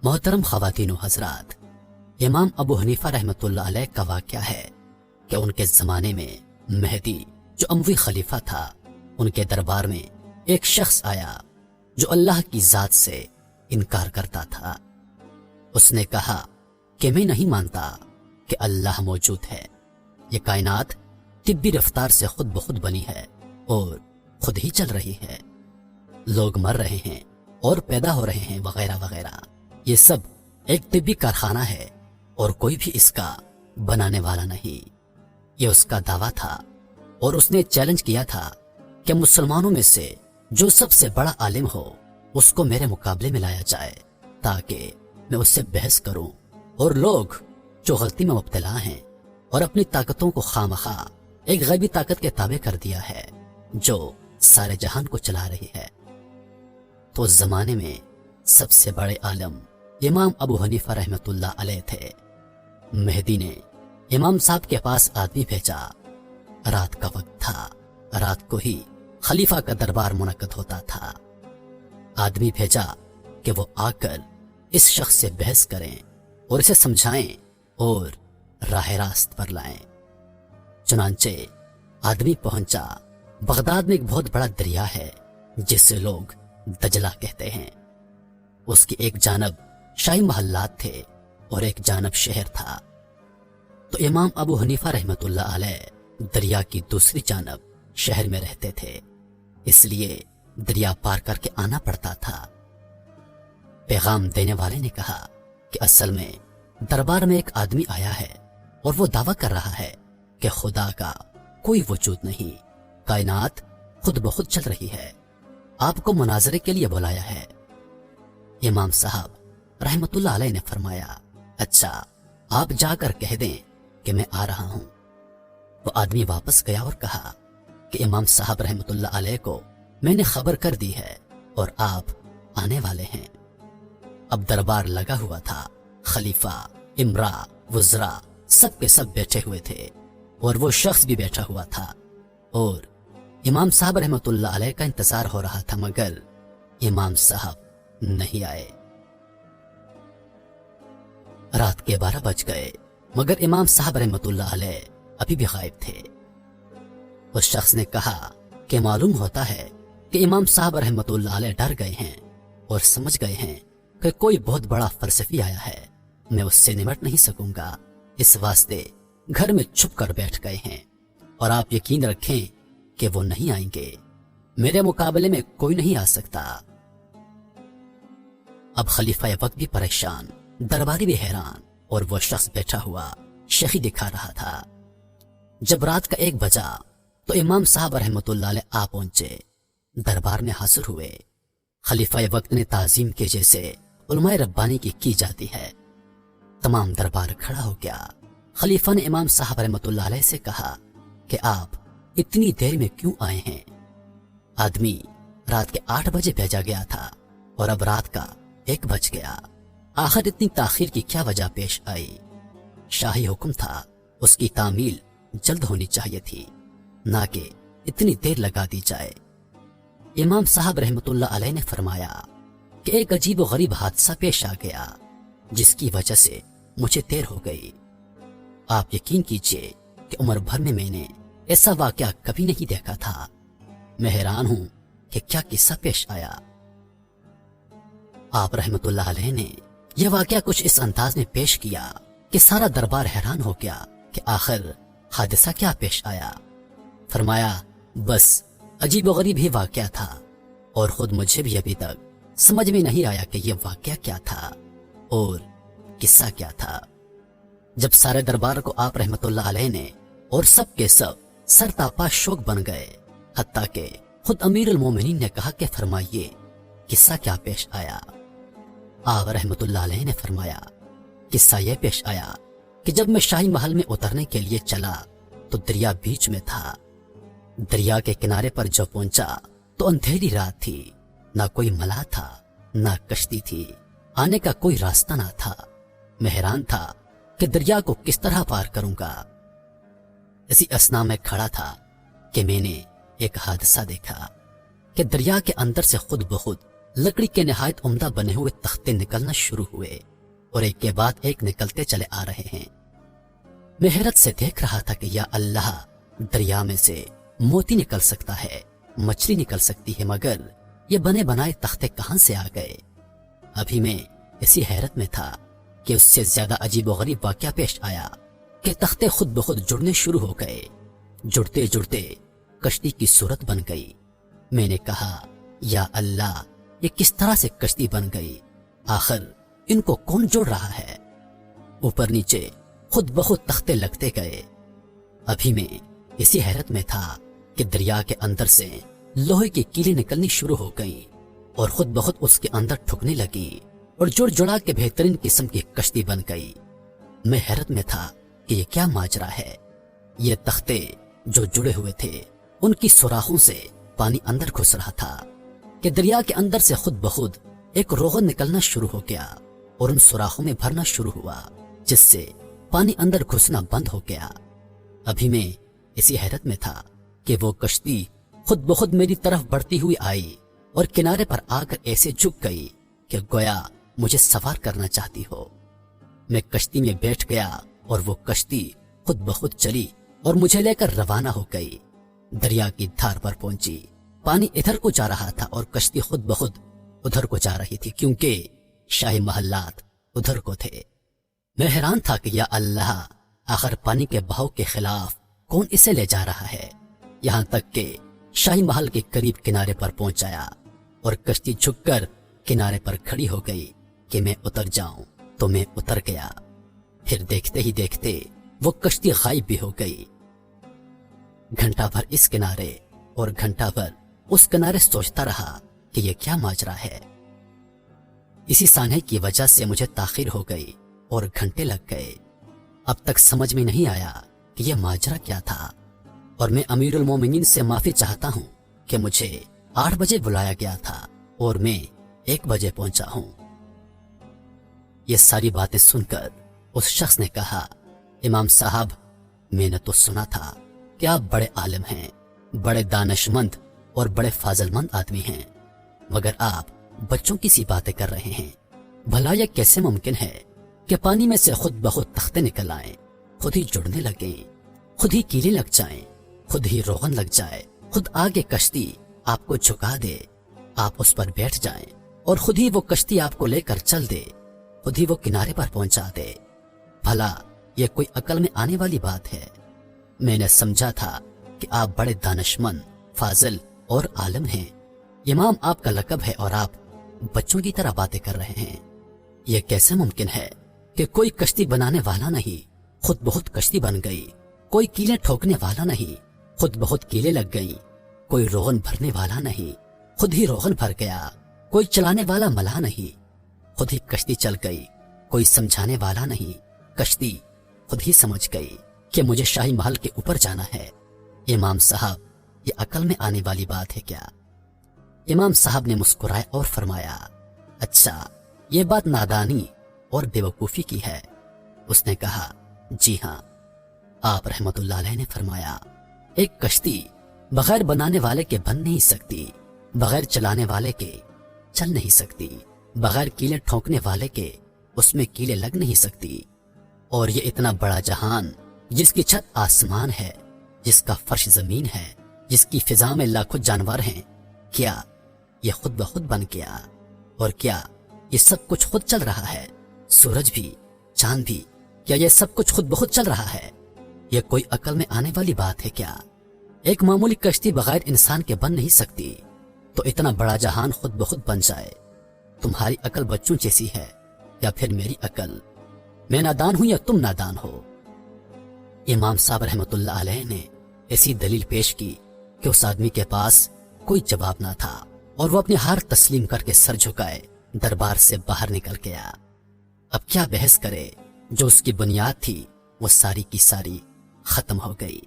मोहतरम ख़वातीन व हज़रात, इमाम अबू हनीफा रहमतुल्लाह अलैह का वाक़या है कि उनके ज़माने में मेहदी जो अमवी खलीफा था, उनके दरबार में एक शख्स आया जो अल्लाह की ज़ात से इनकार करता था। उसने कहा कि मैं नहीं मानता कि अल्लाह मौजूद है, ये कायनात तिब्बी रफ्तार से खुद ब खुद बनी है और खुद ही चल रही है, लोग मर रहे हैं और पैदा हो रहे हैं वगैरह वगैरह। ये सब एक तिब्बी कारखाना है और कोई भी इसका बनाने वाला नहीं। ये उसका दावा था और उसने चैलेंज किया था कि मुसलमानों में से जो सबसे बड़ा आलिम हो उसको मेरे मुकाबले में लाया जाए ताकि मैं उससे बहस करूं। और लोग जो गलती में मुब्तला हैं और अपनी ताकतों को खामखा एक गैबी ताकत के ताबे कर दिया है जो सारे जहान को चला रही है। तो उस जमाने में सबसे बड़े आलम इमाम अबू हनीफा रहमतुल्लाह अलैह थे। मेहदी ने इमाम साहब के पास आदमी भेजा। रात का वक्त था, रात को ही खलीफा का दरबार मुनक्कद होता था। आदमी भेजा कि वो आकर इस शख्स से बहस करें और इसे समझाएं और राह रास्त पर लाएं। चुनांचे आदमी पहुंचा। बगदाद में एक बहुत बड़ा दरिया है जिसे लोग दजला कहते हैं। उसकी एक जानब शाही महल्लात थे और एक जानब शहर था। तो इमाम अबू हनीफा रहमतुल्लाह अलैह दरिया की दूसरी जानब शहर में रहते थे, इसलिए दरिया पार करके आना पड़ता था। पैगाम देने वाले ने कहा कि असल में दरबार में एक आदमी आया है और वो दावा कर रहा है कि खुदा का कोई वजूद नहीं, कायनात खुद ब खुद चल रही है, आपको मुनाजरे के लिए बुलाया है। इमाम साहब रहमतुल्लाह अलैह ने फरमाया, अच्छा आप जाकर कह दें कि मैं आ रहा हूं। वो आदमी वापस गया और कहा कि इमाम साहब रहमतुल्लाह अलैह को मैंने खबर कर दी है और आप आने वाले हैं। अब दरबार लगा हुआ था। खलीफा, इमरा, वुज़रा सब के सब बैठे हुए थे और वो शख्स भी बैठा हुआ था और इमाम साहब रहमतुल्लाह अलैह का इंतजार हो रहा था, मगर इमाम साहब नहीं आए। रात के 12 बज गए मगर इमाम साहब रहमतुल्लाह अलैह अभी भी गायब थे। उस शख्स ने कहा कि मालूम होता है कि इमाम साहब रहमतुल्लाह अलैह डर गए हैं और समझ गए हैं कि कोई बहुत बड़ा फलसफी आया है, मैं उससे निपट नहीं सकूंगा, इस वास्ते घर में छुप कर बैठ गए हैं और आप यकीन रखें कि वो नहीं आएंगे, मेरे मुकाबले में कोई नहीं आ सकता। अब खलीफा वक्त भी परेशान, दरबारी भी हैरान और वो शख्स बैठा हुआ शही दिखा रहा था। जब रात का 1 बजा तो इमाम साहब रहमतुल्लाह अलैह आ पहुंचे, दरबार में हाजिर हुए। खलीफा वक्त ने ताजीम के जैसे उलमाए रब्बानी की जाती है। तमाम दरबार खड़ा हो गया। खलीफा ने इमाम साहब रहमतुल्लाह अलैह से कहा कि आप इतनी देर में क्यों आए हैं? आदमी रात के 8 बजे भेजा गया था और अब रात का 1 बज गया, आखिर इतनी ताखीर की क्या वजह पेश आई? शाही हुक्म था, उसकी तामील जल्द होनी चाहिए थी, ना कि इतनी देर लगा दी जाए। इमाम साहब रहमतुल्लाह अलैह ने फरमाया कि एक अजीब व गरीब हादसा पेश आ गया जिसकी वजह से मुझे देर हो गई। आप यकीन कीजिए कि उम्र भर में मैंने ऐसा वाकया कभी नहीं देखा था। मैं हैरान हूं कि क्या किस्सा पेश आया। आप रहमतुल्लाह अलैह ने यह वाकया कुछ इस अंदाज में पेश किया कि सारा दरबार हैरान हो गया कि आखिर हादसा क्या पेश आया। फरमाया, बस अजीब व गरीब ही वाकया था और खुद मुझे भी अभी तक समझ में नहीं आया कि यह वाकया क्या था और किस्सा क्या था। जब सारे दरबार को आप रहमतुल्लाह अलैह ने और सब के सब सरतापा शोक बन गए, हत्ता के खुद अमीरुल मोमिनीन ने कहा कि फरमाइए किस्सा क्या पेश आया। आप रहमतुल्लाह अलैह ने फरमाया, किस्सा यह पेश आया कि जब मैं शाही महल में उतरने के लिए चला तो दरिया बीच में था। दरिया के किनारे पर जब पहुंचा तो अंधेरी रात थी, ना कोई मलाह था, ना कश्ती थी, आने का कोई रास्ता ना था। मैं हैरान था कि दरिया को किस तरह पार करूंगा। इसी असना में खड़ा था कि मैंने एक हादसा देखा कि दरिया के अंदर से खुद ब खुद लकड़ी के नहायत उम्दा बने हुए तख्ते निकलना शुरू हुए और एक के बाद एक निकलते चले आ रहे हैं। मैं हैरत से देख रहा था कि या अल्लाह, दरिया में से मोती निकल सकता है, मछली निकल सकती है, मगर ये बने बनाए तख्ते कहां से आ गए। अभी मैं इसी हैरत में था कि उससे ज्यादा अजीब व गरीब वाकया पेश आया कि तख्ते खुद ब खुद जुड़ने शुरू हो गए। जुड़ते जुड़ते कश्ती की सूरत बन गई। मैंने कहा, या अल्लाह, ये किस तरह से कश्ती बन गई? आखिर इनको कौन जोड़ रहा है? ऊपर नीचे खुद ब खुद तख्ते लगते गए। अभी मैं इसी हैरत में था कि दरिया के अंदर से लोहे की कीलें निकलनी शुरू हो गईं और खुद ब खुद उसके अंदर ठुकने लगी और जुड़ जुड़ा के बेहतरीन किस्म की कश्ती बन गई। मैं हैरत में था कि ये क्या माजरा है। ये तख्ते जो जुड़े हुए थे, उनकी सुराखों से पानी अंदर घुस रहा था कि दरिया के अंदर से खुद ब खुद एक रोगन निकलना शुरू हो गया और उन सुराखों में भरना शुरू हुआ, जिससे पानी अंदर घुसना बंद हो गया। अभी मैं इसी हैरत में था कि वो कश्ती खुद ब खुद मेरी तरफ बढ़ती हुई आई और किनारे पर आकर ऐसे झुक गई कि गोया मुझे सवार करना चाहती हो। मैं कश्ती में बैठ गया और वो कश्ती खुद ब खुद चली और मुझे लेकर रवाना हो गई। दरिया की धार पर पहुंची। पानी इधर को जा रहा था और कश्ती खुद ब खुद उधर को जा रही थी, क्योंकि शाही महल्लात उधर को थे। मैं हैरान था कि या अल्लाह, आखिर पानी के बहाव के खिलाफ कौन इसे ले जा रहा है। यहां तक कि शाही महल के करीब किनारे पर पहुंचाया और कश्ती झुककर किनारे पर खड़ी हो गई कि मैं उतर जाऊं, तो मैं उतर गया। फिर देखते ही देखते वो कश्ती गायब भी हो गई। घंटा भर इस किनारे और घंटा भर उस किनारे सोचता रहा कि ये क्या माजरा है। इसी सान्हे की वजह से मुझे ताखीर हो गई और घंटे लग गए। अब तक समझ में नहीं आया कि यह माजरा क्या था और मैं अमीरुल मोमिनीन से माफी चाहता हूं कि मुझे 8 बजे बुलाया गया था और मैं 1 बजे पहुंचा हूं। ये सारी बातें सुनकर उस शख्स ने कहा, इमाम साहब, मैंने तो सुना था कि आप बड़े आलिम हैं, बड़े दानिशमंद और बड़े फाजलमंद आदमी हैं, मगर आप बच्चों की सी बातें कर रहे हैं। भला यह कैसे मुमकिन है कि पानी में से खुद ब खुद तख्ते निकल आए, खुद ही जुड़ने लगे, खुद ही कीले लग जाएं, खुद ही रोगन लग जाए, खुद आगे कश्ती आपको झुका दे, आप उस पर बैठ जाएं और खुद ही वो कश्ती आपको लेकर चल दे, खुद ही वो किनारे पर पहुंचा दे। भला यह कोई अकल में आने वाली बात है? मैंने समझा था कि आप बड़े दानिशमंद, फाजिल और आलिम हैं। इमाम आपका लकब है और आप बच्चों की तरह बातें कर रहे हैं। यह कैसे मुमकिन है कि कोई कश्ती बनाने वाला नहीं, खुद बहुत कश्ती बन गई। कोई कीलें ठोकने वाला नहीं, खुद बहुत कीलें लग गई। कोई रोगन भरने वाला नहीं, खुद ही रोगन भर गया। कोई चलाने वाला मलाह नहीं, खुद ही कश्ती चल गई। कोई समझाने वाला नहीं, कश्ती खुद ही समझ गई कि मुझे शाही महल के ऊपर जाना है। इमाम साहब, ये अकल में आने वाली बात है क्या? इमाम साहब ने मुस्कुराया और फरमाया, अच्छा, ये बात नादानी और बेवकूफी की है। उसने कहा, जी हाँ। आप रहमतुल्लाह अलैह ने फरमाया, एक कश्ती बगैर बनाने वाले के बन नहीं सकती, बगैर चलाने वाले के चल नहीं सकती, बगैर कीले ठोकने वाले के उसमें कीले लग नहीं सकती। और ये इतना बड़ा जहान, जिसकी छत आसमान है, जिसका फर्श जमीन है, जिसकी फिजा में लाखों जानवर हैं, क्या ये खुद ब खुद बन गया? और क्या ये सब कुछ खुद चल रहा है? सूरज भी, चांद भी, क्या ये सब कुछ खुद ब खुद चल रहा है? ये कोई अकल में आने वाली बात है क्या? एक मामूली कश्ती बगैर इंसान के बन नहीं सकती, तो इतना बड़ा जहान खुद ब खुद बन जाए। तुम्हारी अकल बच्चों जैसी है या फिर मेरी अकल? मैं नादान हूं या तुम नादान हो? इमाम साहब रहमतुल्लाह अलैह ने ऐसी दलील पेश की कि उस आदमी के पास कोई जवाब ना था और वो अपनी हार तस्लीम करके सर झुकाए दरबार से बाहर निकल गया। अब क्या बहस करे? जो उसकी बुनियाद थी वो सारी की सारी खत्म हो गई।